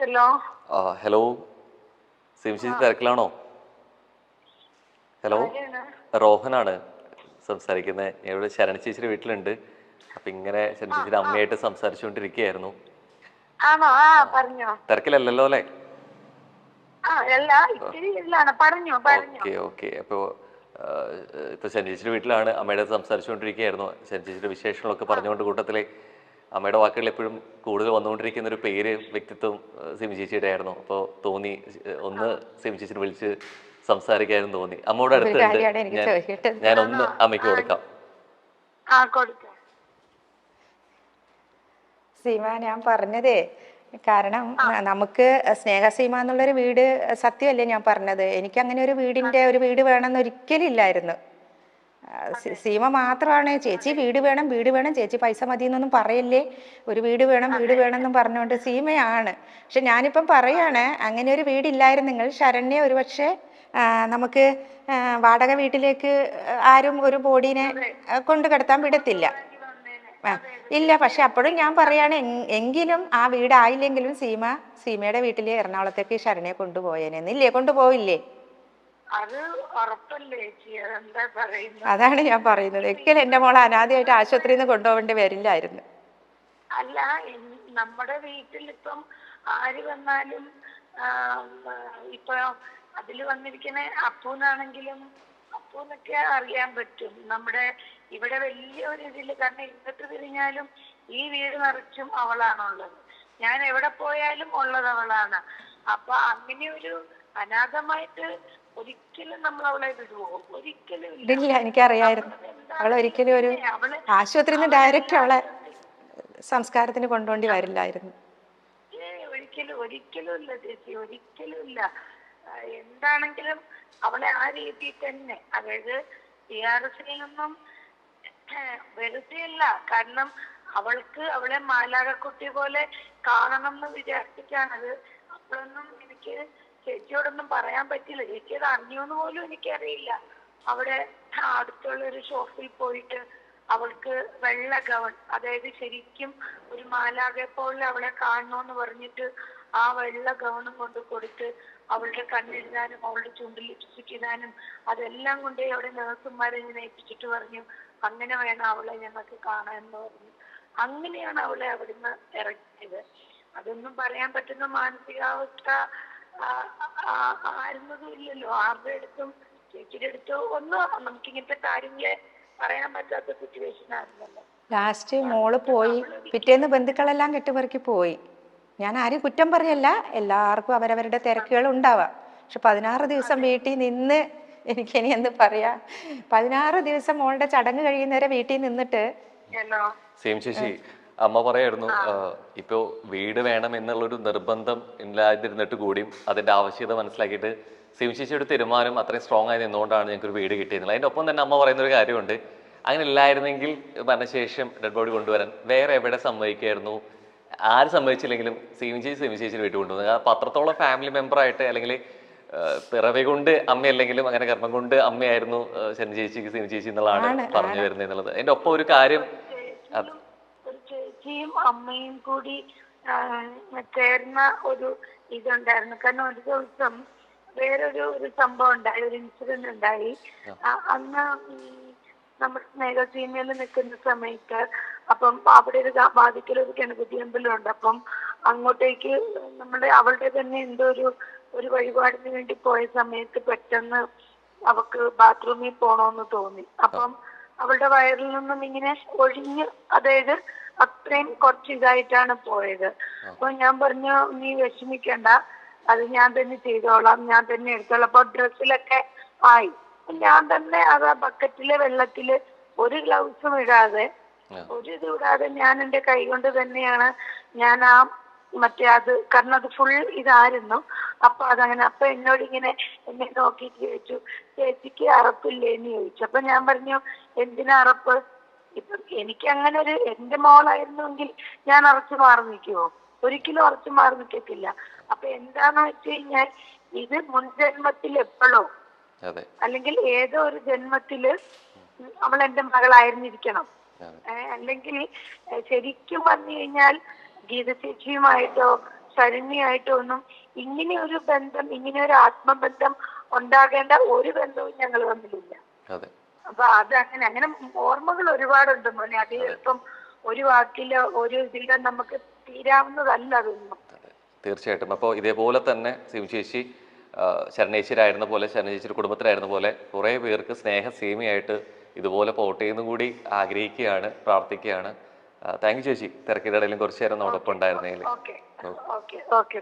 Hello hello Simshi തിരക്കിലാണോ? Hello, റോഹനാണ് സംസാരിക്കുന്നത്. ഞാൻ ഇവിടെ ശരണ ചേച്ചിയുടെ വീട്ടിലുണ്ട്. അപ്പം ഇങ്ങനെ ശരണ ചേച്ചിയുടെ അമ്മയായിട്ട് സംസാരിച്ചുകൊണ്ടിരിക്കുകയായിരുന്നു. ആണോ? പറഞ്ഞോ. തിരക്കിലല്ലല്ലോ അല്ലേ? പറഞ്ഞോ. ഓക്കെ. അപ്പോൾ ഇപ്പോൾ ശരണ ചേച്ചിയുടെ വീട്ടിലാണ്. അമ്മയുടെ സംസാരിച്ചുകൊണ്ടിരിക്കുകയായിരുന്നു. ശരണ ചേച്ചിയുടെ വിശേഷങ്ങളൊക്കെ പറഞ്ഞുകൊണ്ട് കൂട്ടത്തിലെ അമ്മയുടെ വാക്കുകൾ എപ്പോഴും കൂടുതൽ വന്നുകൊണ്ടിരിക്കുന്ന ഒരു പേര്, വ്യക്തിത്വം സിമി ചേച്ചിയുടെ ആയിരുന്നു. അപ്പോൾ തോന്നി ഒന്ന് സിമി ചേച്ചിനെ വിളിച്ച് സംസാരിക്കാനും തോന്നി. അമ്മയുടെ അടുത്തുണ്ട്, ഞാനൊന്ന് അമ്മയ്ക്ക് കൊടുക്കാം. സീമ, ഞാൻ പറഞ്ഞതേ, കാരണം നമുക്ക് സ്നേഹസീമ എന്നുള്ളൊരു വീട് സത്യമല്ലേ ഞാൻ പറഞ്ഞത്. എനിക്ക് അങ്ങനെ ഒരു വീട് വേണമെന്ന് ഒരിക്കലും ഇല്ലായിരുന്നു. സീമ മാത്രമാണ് ചേച്ചി വീട് വേണം ചേച്ചി പൈസ മതി എന്നൊന്നും പറയല്ലേ, ഒരു വീട് വേണം എന്നും പറഞ്ഞുകൊണ്ട് സീമയാണ്. പക്ഷെ ഞാനിപ്പം പറയാണ്, അങ്ങനെ ഒരു വീടില്ലായിരുന്നെങ്കിൽ ശരണ്യെ ഒരുപക്ഷെ നമുക്ക് വാടക വീട്ടിലേക്ക് ആരും ഒരു ബോഡീനെ കൊണ്ടു കിടത്താൻ വിടത്തില്ല. ഇല്ല. പക്ഷെ അപ്പോഴും ഞാൻ പറയാണ്, എങ്കിലും ആ വീടായില്ലെങ്കിലും സീമയുടെ വീട്ടില് എറണാകുളത്തേക്ക് ശരണ്യെ കൊണ്ടുപോയേനെന്നില്ലേ? കൊണ്ടുപോയില്ലേ? അതാണ് ഞാൻ പറയുന്നത്. ഒരിക്കലും എന്റെ മോളെ അനാഥയായിട്ട് ആശുപത്രിയിൽ നിന്ന് കൊണ്ടുപോകേണ്ടി വരില്ലായിരുന്നു. അല്ല, നമ്മുടെ വീട്ടിൽ ഇപ്പം ആര് വന്നാലും ഇപ്പൊ അതില് വന്നിരിക്കുന്ന അപ്പൂന്നാണെങ്കിലും അപ്പൂന്നൊക്കെ അറിയാൻ പറ്റും. നമ്മുടെ ഇവിടെ വലിയ ഒരു ഇതില്, കാരണം ഇങ്ങോട്ട് തിരിഞ്ഞാലും ഈ വീട് നിറച്ചും അവളാണുള്ളത്. ഞാൻ എവിടെ പോയാലും ഉള്ളത് അവളാണ്. അപ്പൊ അങ്ങനെ ഒരു അനാഥമായിട്ട് ഒരിക്കലും നമ്മൾ അവളെ വിടുവോ? ഒരിക്കലും ഇല്ല. എനിക്കറിയായിരുന്നു അവളെ ഒരിക്കലും ഒരു ആശുപത്രിയിൽ നിന്ന് ഡയറക്റ്റ് അവളെ സംസ്കാരത്തിന് കൊണ്ടുപോണ്ടി വരില്ലായിരുന്നു. ഒരിക്കലും ഇല്ല ചേച്ചി, ഒരിക്കലും ഇല്ല. എന്താണെങ്കിലും അവളെ ആ രീതിയിൽ തന്നെ, അതായത് TRS-ൽ നിന്നും വെറുതെയല്ല, കാരണം അവളെ മാലാകക്കുട്ടി പോലെ കാണണം എന്ന് വിചാരിച്ചിട്ടാണത്. അപ്പോഴൊന്നും എനിക്ക് ചേച്ചിയോടൊന്നും പറയാൻ പറ്റില്ല. ചേച്ചി അത് അറിഞ്ഞോന്ന് പോലും എനിക്കറിയില്ല. അവിടെ അടുത്തുള്ള ഒരു ഷോപ്പിൽ പോയിട്ട് അവൾക്ക് വെള്ള ഗൗൺ, അതായത് ശരിക്കും ഒരു മാലാകെ പോലെ അവളെ കാണണമെന്ന് പറഞ്ഞിട്ട് ആ വെള്ള ഗൗണും കൊണ്ട് കൊടുത്ത് അവളുടെ കണ്ണെഴുതാനും അവളുടെ ചുണ്ടിൽ ലിപ്സ്റ്റിക് ഇടാനും അതെല്ലാം കൊണ്ട് അവിടെ നേഴ്സുമാരെ ഇങ്ങനെ ഏൽപ്പിച്ചിട്ട് പറഞ്ഞു, അങ്ങനെ വേണം അവളെ ഞങ്ങൾക്ക് കാണാമെന്ന് പറഞ്ഞു. അങ്ങനെയാണ് അവളെ അവിടുന്ന് ഇറക്കിയത്. അതൊന്നും പറയാൻ പറ്റുന്ന മാനസികാവസ്ഥ ആയിരുന്നതും ഇല്ലല്ലോ. ആരുടെ അടുത്തും ചേച്ചിയുടെ അടുത്തോ ഒന്നും നമുക്കിങ്ങനത്തെ കാര്യങ്ങളെ പറയാൻ പറ്റാത്ത സിറ്റുവേഷൻ ആയിരുന്നല്ലോ. ലാസ്റ്റ് മോള് പോയി, പിറ്റേന്ന് ബന്ധുക്കളെല്ലാം കെട്ടുപെറുക്കി പോയി. ഞാൻ ആരും കുറ്റം പറയല്ല, എല്ലാവർക്കും അവരവരുടെ തിരക്കുകൾ ഉണ്ടാവാം. പക്ഷെ 16 ദിവസം വീട്ടിൽ നിന്ന്, എനിക്കിനി എന്ത് പറയാ, 16 ദിവസം മോളുടെ ചടങ്ങ് കഴിയുന്നവരെ വീട്ടിൽ നിന്നിട്ട് ചേച്ചി അമ്മ പറയായിരുന്നു, ഇപ്പോ വീട് വേണം എന്നുള്ളൊരു നിർബന്ധം ഇല്ലാതിരുന്നിട്ട് കൂടിയും അതിന്റെ ആവശ്യകത മനസ്സിലാക്കിയിട്ട് ചേച്ചിയുടെ തീരുമാനം അത്രയും സ്ട്രോങ് ആയി നിന്നുകൊണ്ടാണ് ഞങ്ങൾക്ക് ഒരു വീട് കിട്ടിയിരുന്നത്. അതിന്റെ ഒപ്പം തന്നെ അമ്മ പറയുന്ന ഒരു കാര്യമുണ്ട്, അങ്ങനെ ഇല്ലായിരുന്നെങ്കിൽ മരണശേഷം ഡെഡ് ബോഡി കൊണ്ടുവരാൻ വേറെ എവിടെ സമ്മതിക്കായിരുന്നു, ആര് സമ്മതിച്ചില്ലെങ്കിലും ചേച്ചിയുടെ വീട്ടിൽ കൊണ്ടുവന്നത്. കാരണം അത്രത്തോളം ഫാമിലി മെമ്പറായിട്ട്, അല്ലെങ്കിൽ പിറവി കൊണ്ട് അമ്മയല്ലെങ്കിലും അങ്ങനെ കർമ്മം കൊണ്ട് അമ്മയായിരുന്നു ശനി ചേച്ചിക്ക് ചേച്ചി എന്നുള്ളതാണ് പറഞ്ഞു വരുന്നത് എന്നുള്ളത്. അതിന്റെ ഒപ്പം ഒരു കാര്യം, ചേച്ചിയും അമ്മയും കൂടി ചേർന്ന ഒരു ഇതുണ്ടായിരുന്നു. കാരണം ഒരു ദിവസം വേറൊരു സംഭവം ഉണ്ടായി, ഒരു ഇൻസിഡന്റ് ഉണ്ടായി. അന്ന് നമ്മുടെ സ്നേഹസീമയിൽ നിൽക്കുന്ന സമയത്ത്, അപ്പം അവിടെ ഒരു വാതിക്കൽ ഒരു ഗണപതി അമ്പലമുണ്ട്. അപ്പം അങ്ങോട്ടേക്ക് അവളുടെ തന്നെ എന്തോ ഒരു വഴിപാടിന് വേണ്ടി പോയ സമയത്ത് പെട്ടെന്ന് അവക്ക് ബാത്റൂമിൽ പോണോന്ന് തോന്നി. അപ്പം അവളുടെ വയറിൽ നിന്നും ഇങ്ങനെ ഒഴിഞ്ഞ്, അതായത് അത്രയും കുറച്ച് ഇതായിട്ടാണ് പോയത്. അപ്പൊ ഞാൻ പറഞ്ഞു, നീ വിഷമിക്കണ്ട, അത് ഞാൻ തന്നെ ചെയ്തോളാം, ഞാൻ തന്നെ എടുത്തോളാം. അപ്പൊ ഡ്രസ്സിലൊക്കെ ആയി. ഞാൻ തന്നെ അത് ആ ബക്കറ്റിലെ വെള്ളത്തില് ഒരു ഗ്ലൗസും ഇടാതെ, ഒരു ഇത് ഇടാതെ ഞാൻ എന്റെ കൈ കൊണ്ട് തന്നെയാണ് ഞാൻ അത്, കാരണം അത് ഫുൾ ഇതായിരുന്നു. അപ്പൊ അതങ്ങനെ, അപ്പൊ എന്നോടിങ്ങനെ എന്നെ നോക്കിയിട്ട് ചോദിച്ചു, ചേച്ചിക്ക് അറപ്പില്ലേന്ന് ചോദിച്ചു. അപ്പൊ ഞാൻ പറഞ്ഞു, എന്തിനാ അറപ്പ്? ഇപ്പൊ എനിക്ക് അങ്ങനെ എന്റെ മോളായിരുന്നെങ്കിൽ ഞാൻ അറച്ചു മാറി നിൽക്കുവോ? ഒരിക്കലും അറച്ചു മാറി നിൽക്കത്തില്ല. അപ്പൊ എന്താന്ന് വെച്ച് കഴിഞ്ഞാൽ, ഇത് മുൻജന്മത്തിൽ എപ്പോഴോ അല്ലെങ്കിൽ ഏതോ ഒരു ജന്മത്തില് അവൾ എന്റെ മകളായിരുന്നിരിക്കണം. അല്ലെങ്കിൽ ശരിക്കും പറഞ്ഞു കഴിഞ്ഞാൽ ഗീത ചേച്ചിയുമായിട്ടോ ശരണ്യായിട്ടും ഒന്നും ഇങ്ങനെ ഒരു ബന്ധം, ഇങ്ങനെ ഒരു ആത്മബന്ധം ഉണ്ടാകേണ്ട ഒരു ബന്ധവും ഞങ്ങൾ തമ്മിലില്ല. അതെ. അപ്പൊ അത് അങ്ങനെ ഓർമ്മകൾ ഒരുപാടുണ്ട് മോനെ. അത് ഇപ്പം ഒരു വാക്കിലോ ഒരു ഇതിലോ നമുക്ക് തീരാവുന്നതല്ല അതൊന്നും. തീർച്ചയായിട്ടും. അപ്പോൾ ഇതേപോലെ തന്നെ സിം ചേച്ചി ശരണേശ്വരായിരുന്ന പോലെ, ശരണേശ്വരി കുടുംബത്തിലായിരുന്ന പോലെ കുറേ പേർക്ക് സ്നേഹ സീമയായിട്ട് ഇതുപോലെ പോട്ടെ എന്നും കൂടി ആഗ്രഹിക്കുകയാണ്, പ്രാർത്ഥിക്കുകയാണ്. താങ്ക് യു ചേച്ചി, തിരക്കിനിടയിലും കുറച്ചു നേരം നമ്മോടൊപ്പം ഉണ്ടായിരുന്നതിൽ. ഓക്കെ.